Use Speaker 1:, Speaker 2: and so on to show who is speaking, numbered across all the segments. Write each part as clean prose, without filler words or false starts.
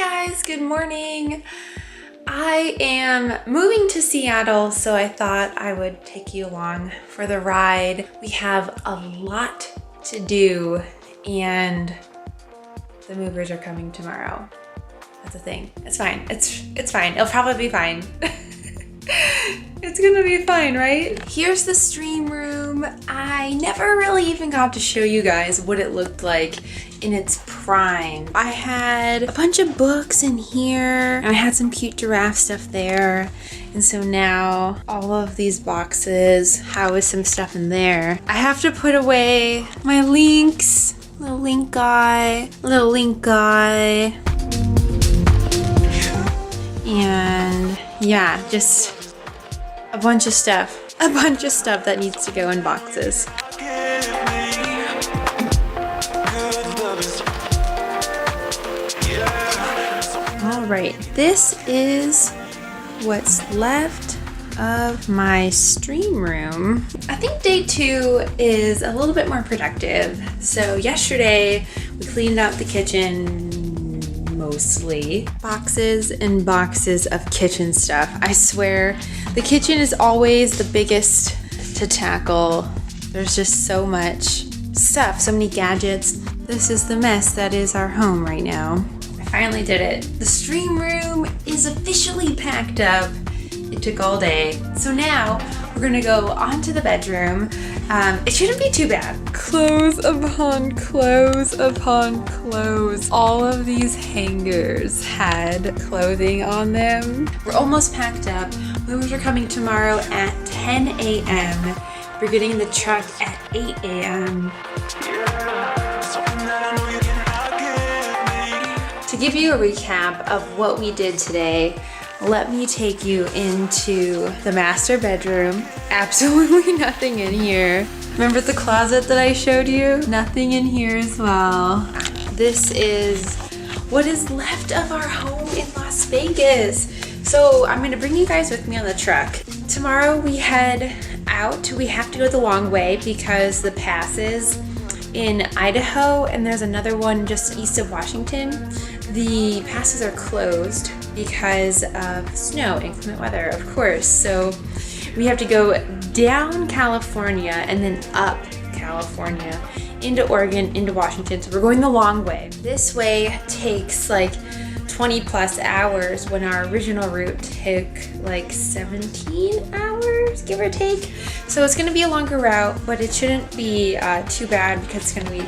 Speaker 1: guys, good morning. I am moving to Seattle, so I thought I would take you along for the ride. We have a lot to do and the movers are coming tomorrow. That's a thing. It's fine. It's fine. It'll probably be fine. It's gonna be fine, right? Here's the stream room. I never really even got to show you guys what it looked like in its prime. I had a bunch of books in here, and I had some cute giraffe stuff there. And so now all of these boxes house some stuff in there. I have to put away my links. Little link guy. And yeah, just a bunch of stuff that needs to go in boxes. All right, this is what's left of my stream room. I think day 2 is a little bit more productive. So yesterday we cleaned out the kitchen mostly. Boxes and boxes of kitchen stuff. I swear, the kitchen is always the biggest to tackle. There's just so much stuff, so many gadgets. This is the mess that is our home right now. I finally did it. The stream room is officially packed up. It took all day. So now we're gonna go onto the bedroom. It shouldn't be too bad. Clothes upon clothes upon clothes. All of these hangers had clothing on them. We're almost packed up. Movers are coming tomorrow at 10 a.m. We're getting in the truck at 8 a.m. To give you a recap of what we did today, let me take you into the master bedroom. Absolutely nothing in here. Remember the closet that I showed you? Nothing in here as well. This is what is left of our home in Las Vegas. So I'm gonna bring you guys with me on the truck. Tomorrow we head out. We have to go the long way because the passes in Idaho and there's another one just east of Washington. The passes are closed because of snow, inclement weather, of course. So we have to go down California and then up California into Oregon, into Washington. So we're going the long way. This way takes like 20 plus hours when our original route took like 17 hours, give or take. So it's gonna be a longer route, but it shouldn't be too bad because it's gonna be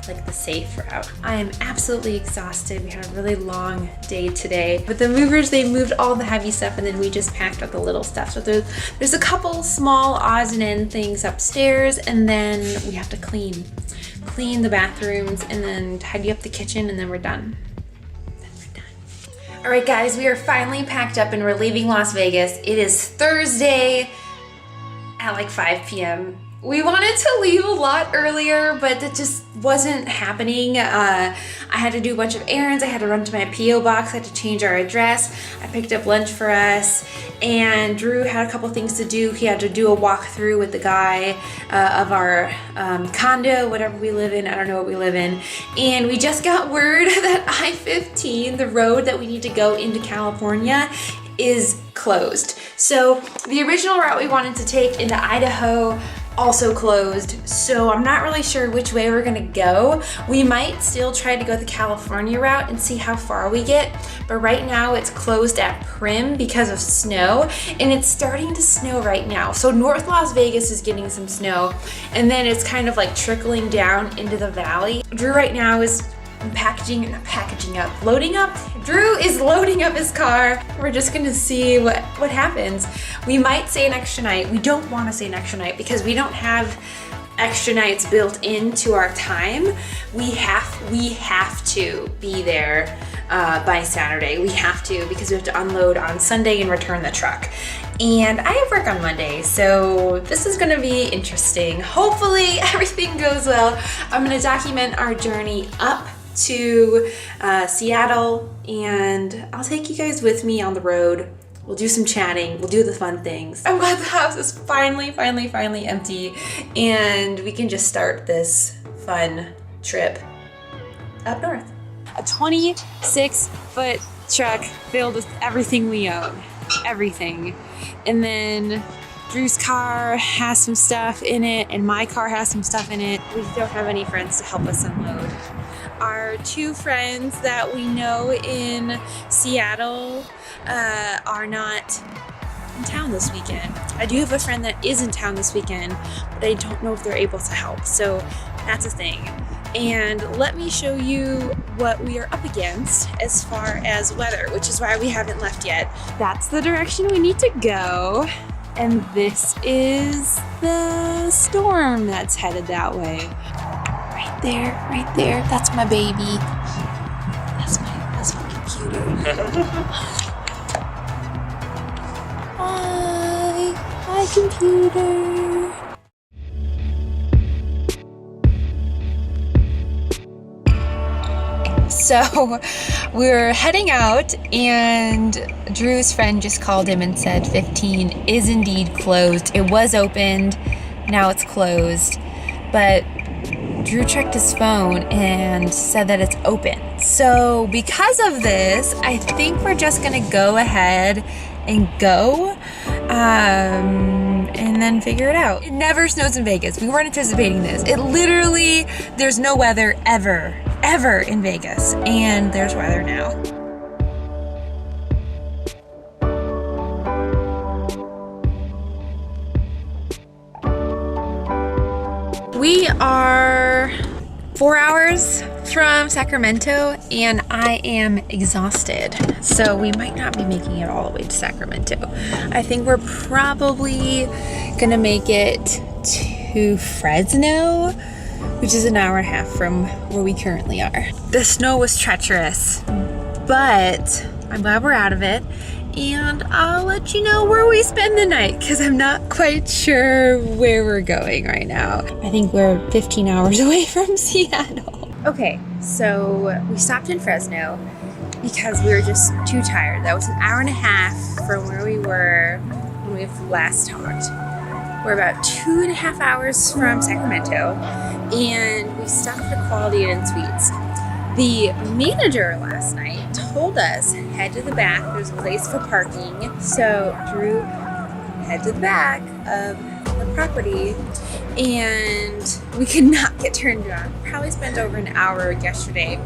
Speaker 1: like the safe route. I am absolutely exhausted. We had a really long day today, but the movers, they moved all the heavy stuff and then we just packed up the little stuff. So there's a couple small odds and end things upstairs, and then we have to clean the bathrooms and then tidy up the kitchen, and then we're done. All right guys, we are finally packed up and we're leaving Las Vegas. It is Thursday at like 5 p.m. We wanted to leave a lot earlier, but that just wasn't happening. I had to do a bunch of errands. I had to run to my P.O. box. I had to change our address. I picked up lunch for us, and Drew had a couple things to do. He had to do a walkthrough with the guy of our condo, whatever we live in. I don't know what we live in. And we just got word that I-15, the road that we need to go into California, is closed. So the original route we wanted to take into Idaho also closed, so I'm not really sure which way we're gonna go. We might still try to go the California route and see how far we get, but right now it's closed at Primm because of snow, and it's starting to snow right now. So North Las Vegas is getting some snow, and then it's kind of like trickling down into the valley. Drew right now is loading up. Drew is loading up his car. We're just gonna see what happens. We might stay an extra night. We don't wanna stay an extra night because we don't have extra nights built into our time. We have to be there by Saturday. We have to, because we have to unload on Sunday and return the truck. And I have work on Monday, so this is gonna be interesting. Hopefully everything goes well. I'm gonna document our journey up to Seattle, and I'll take you guys with me on the road. We'll do some chatting, we'll do the fun things. I'm glad the house is finally empty, and we can just start this fun trip up north. a 26-foot truck filled with everything we own. Everything. And then Drew's car has some stuff in it, and my car has some stuff in it. We don't have any friends to help us unload. Our two friends that we know in Seattle are not in town this weekend. I do have a friend that is in town this weekend, but I don't know if they're able to help. So that's a thing. And let me show you what we are up against as far as weather, which is why we haven't left yet. That's the direction we need to go. And this is the storm that's headed that way. Right there, that's my baby. That's my computer. Hi computer. So we're heading out, and Drew's friend just called him and said 15 is indeed closed. It was opened, now it's closed. But Drew checked his phone and said that it's open. So because of this, I think we're just gonna go ahead and go and then figure it out. It never snows in Vegas. We weren't anticipating this. It literally, there's no weather ever in Vegas, and there's weather now. We are 4 hours from Sacramento, and I am exhausted. So we might not be making it all the way to Sacramento. I think we're probably gonna make it to Fresno, which is an hour and a half from where we currently are. The snow was treacherous, but I'm glad we're out of it. And I'll let you know where we spend the night, because I'm not quite sure where we're going right now. I think we're 15 hours away from Seattle. Okay, so we stopped in Fresno because we were just too tired. That was an hour and a half from where we were when we last talked. We're about 2.5 hours from Sacramento, and we stopped at Quality Inn Suites. The manager last night told us, head to the back, there's a place for parking. So Drew head to the back of the property, and we could not get turned around. Probably spent over an hour yesterday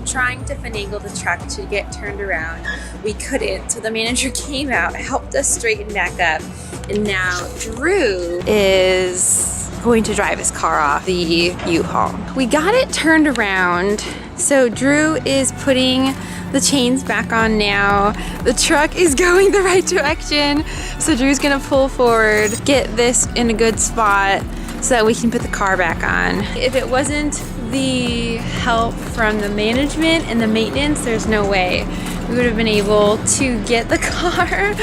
Speaker 1: trying to finagle the truck to get turned around. We couldn't, so the manager came out, helped us straighten back up, and now Drew is going to drive his car off the U-Haul. We got it turned around, so Drew is putting the chains back on now. The truck is going the right direction, so Drew's gonna pull forward, get this in a good spot so that we can put the car back on. If it wasn't the help from the management and the maintenance, there's no way we would have been able to get the car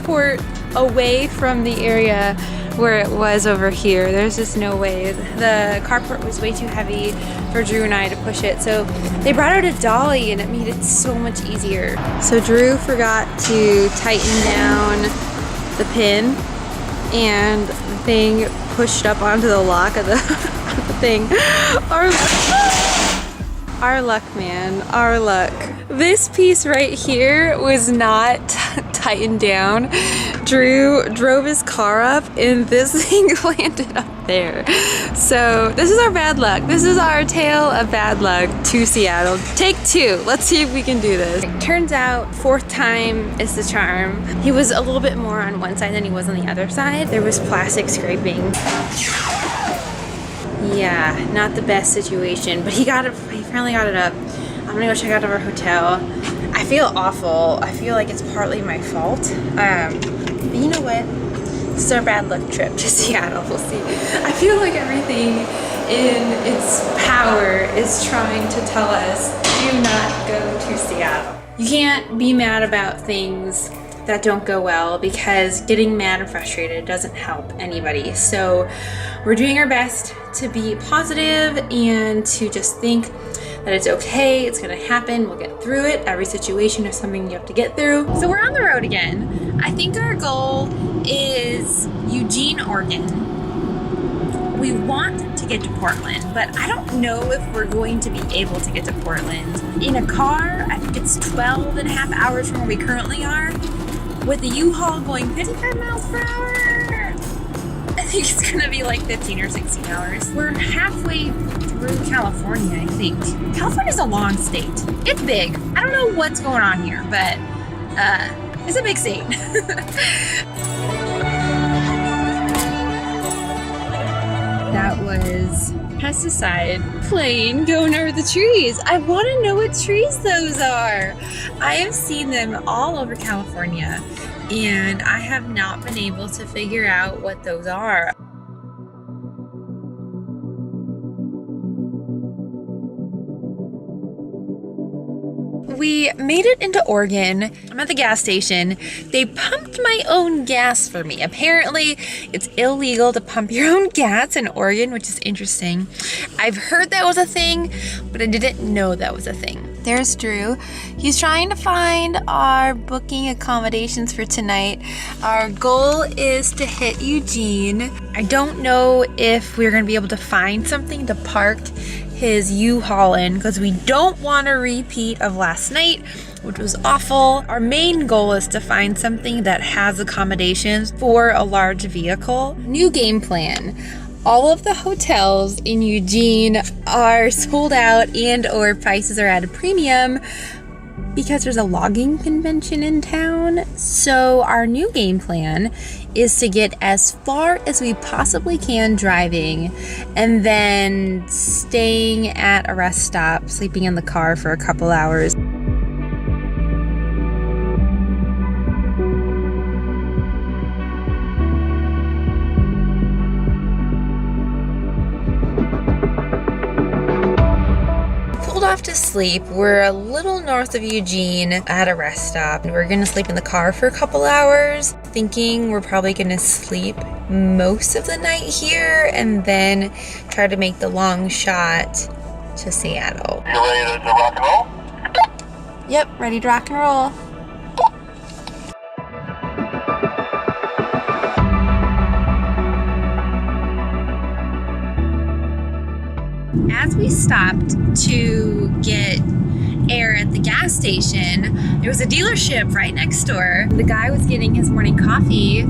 Speaker 1: port away from the area where it was over here. There's just no way. The carport was way too heavy for Drew and I to push it. So they brought out a dolly, and it made it so much easier. So Drew forgot to tighten down the pin, and the thing pushed up onto the lock of the, the thing. Our luck, man, our luck. This piece right here was not tightened down. Drew drove his car up, and this thing landed up there. So this is our bad luck. This is our tale of bad luck to Seattle. Take 2. Let's see if we can do this. Turns out 4th time is the charm. He was a little bit more on one side than he was on the other side. There was plastic scraping. Yeah, not the best situation, but he got it. He finally got it up. I'm gonna go check out our hotel. I feel awful. I feel like it's partly my fault. But you know what? This is our bad luck trip to Seattle. We'll see. I feel like everything in its power is trying to tell us, do not go to Seattle. You can't be mad about things that don't go well, because getting mad and frustrated doesn't help anybody. So we're doing our best to be positive and to just think that it's okay, it's gonna happen, we'll get through it. Every situation is something you have to get through. So we're on the road again. I think our goal is Eugene, Oregon. We want to get to Portland, but I don't know if we're going to be able to get to Portland. In a car, I think it's 12 and a half hours from where we currently are. With the Uhaul going 55 miles per hour, I think it's gonna be like 15 or 16 hours. We're halfway through California, I think. California's a long state. It's big. I don't know what's going on here, but it's a big state. That was pesticide plane going over the trees. I want to know what trees those are. I have seen them all over California, and I have not been able to figure out what those are. We made it into Oregon. I'm at the gas station. They pumped my own gas for me. Apparently, it's illegal to pump your own gas in Oregon, which is interesting. I've heard that was a thing, but I didn't know that was a thing. There's Drew. He's trying to find our booking accommodations for tonight. Our goal is to hit Eugene. I don't know if we're gonna be able to find something to park his U-Haul in, because we don't want a repeat of last night, which was awful. Our main goal is to find something that has accommodations for a large vehicle. New game plan. All of the hotels in Eugene are sold out and or prices are at a premium because there's a logging convention in town. So our new game plan is to get as far as we possibly can driving and then staying at a rest stop, sleeping in the car for a couple hours. Off to sleep. We're a little north of Eugene at a rest stop. We're gonna sleep in the car for a couple hours, thinking we're probably gonna sleep most of the night here and then try to make the long shot to Seattle.
Speaker 2: You ready to rock and roll?
Speaker 1: Yep, ready to rock and roll. As we stopped to get air at the gas station, there was a dealership right next door. The guy was getting his morning coffee,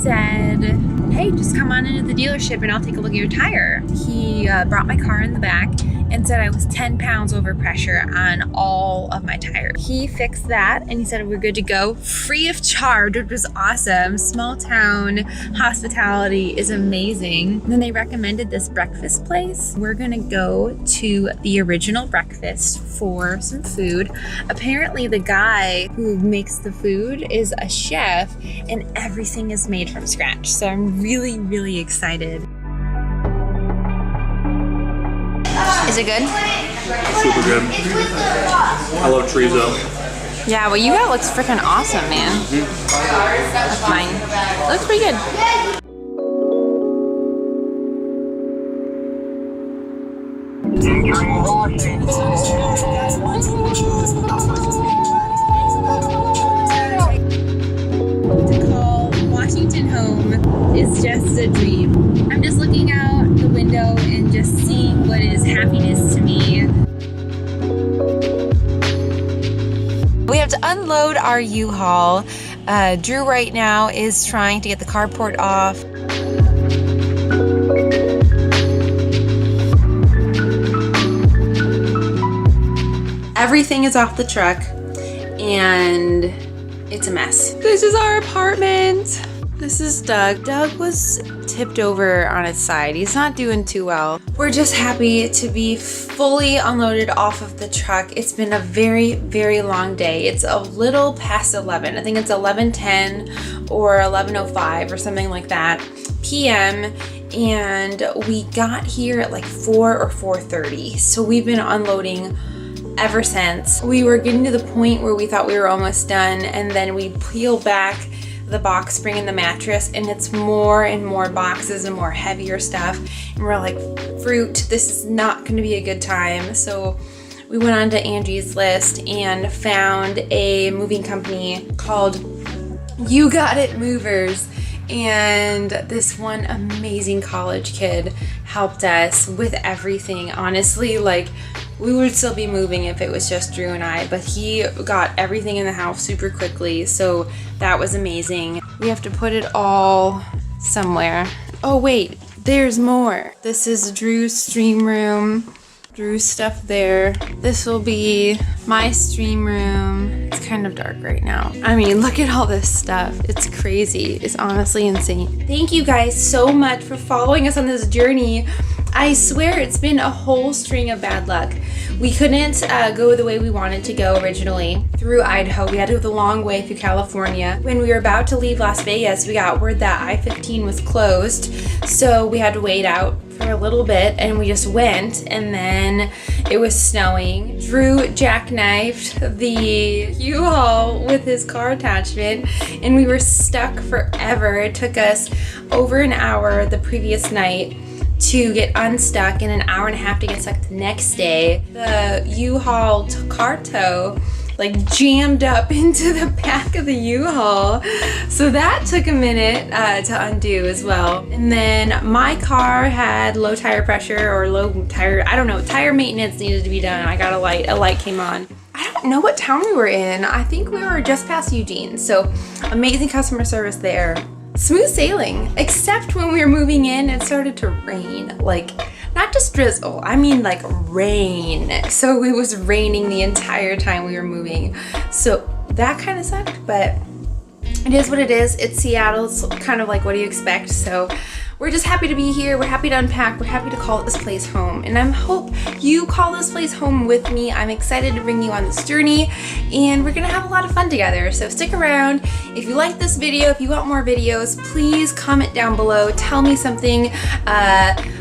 Speaker 1: said, "Hey, just come on into the dealership and I'll take a look at your tire." He brought my car in the back and said I was 10 pounds over pressure on all of my tires. He fixed that and he said we're good to go, free of charge, which was awesome. Small town hospitality is amazing. And then they recommended this breakfast place. We're gonna go to the Original Breakfast for some food. Apparently the guy who makes the food is a chef and everything is made from scratch. So I'm really, really excited. Is it good?
Speaker 3: Super good. I love chorizo.
Speaker 1: Yeah, what you got looks freaking awesome, man. That's mine. It looks pretty good. To call Washington home is just a dream. I'm just looking out the window and just seeing what is happiness to me. We have to unload our U-Haul. Drew right now is trying to get the carport off. Everything is off the truck and it's a mess. This is our apartment. This is Doug. Doug was tipped over on its side. He's not doing too well. We're just happy to be fully unloaded off of the truck. It's been a very, very long day. It's a little past 11. I think it's 11:10 or 11:05 or something like that p.m. And we got here at like 4 or 4:30. So we've been unloading ever since. We were getting to the point where we thought we were almost done, and then we peel back the box spring in the mattress and it's more and more boxes and more heavier stuff, and we're like, fruit, this is not going to be a good time. So we went on to Angie's List and found a moving company called You Got It Movers, and this one amazing college kid helped us with everything. Honestly, like, we would still be moving if it was just Drew and I, but he got everything in the house super quickly, so that was amazing. We have to put it all somewhere. Oh wait, there's more. This is Drew's stream room. Drew's stuff there. This will be my stream room. It's kind of dark right now. I mean, look at all this stuff. It's crazy. It's honestly insane. Thank you guys so much for following us on this journey. I swear it's been a whole string of bad luck. We couldn't go the way we wanted to go originally through Idaho. We had to go the long way through California. When we were about to leave Las Vegas, we got word that I-15 was closed. So we had to wait out for a little bit and we just went, and then it was snowing. Drew jackknifed the U-Haul with his car attachment and we were stuck forever. It took us over an hour the previous night to get unstuck and an hour and a half to get stuck the next day. The U-Haul car tow like jammed up into the back of the U-Haul. So that took a minute to undo as well. And then my car had low tire pressure or low tire, I don't know, tire maintenance needed to be done. I got a light came on. I don't know what town we were in. I think we were just past Eugene. So amazing customer service there. Smooth sailing, except when we were moving in, it started to rain. Like, not just drizzle, I mean like rain. So it was raining the entire time we were moving. So that kind of sucked, but it is what it is. It's Seattle, it's kind of like, what do you expect? So we're just happy to be here. We're happy to unpack. We're happy to call this place home. And I hope you call this place home with me. I'm excited to bring you on this journey and we're gonna have a lot of fun together. So stick around. If you like this video, if you want more videos, please comment down below. Tell me something,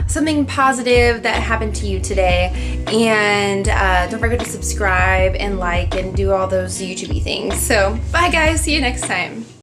Speaker 1: something positive that happened to you today. And don't forget to subscribe and like and do all those YouTube-y things. So bye guys, see you next time.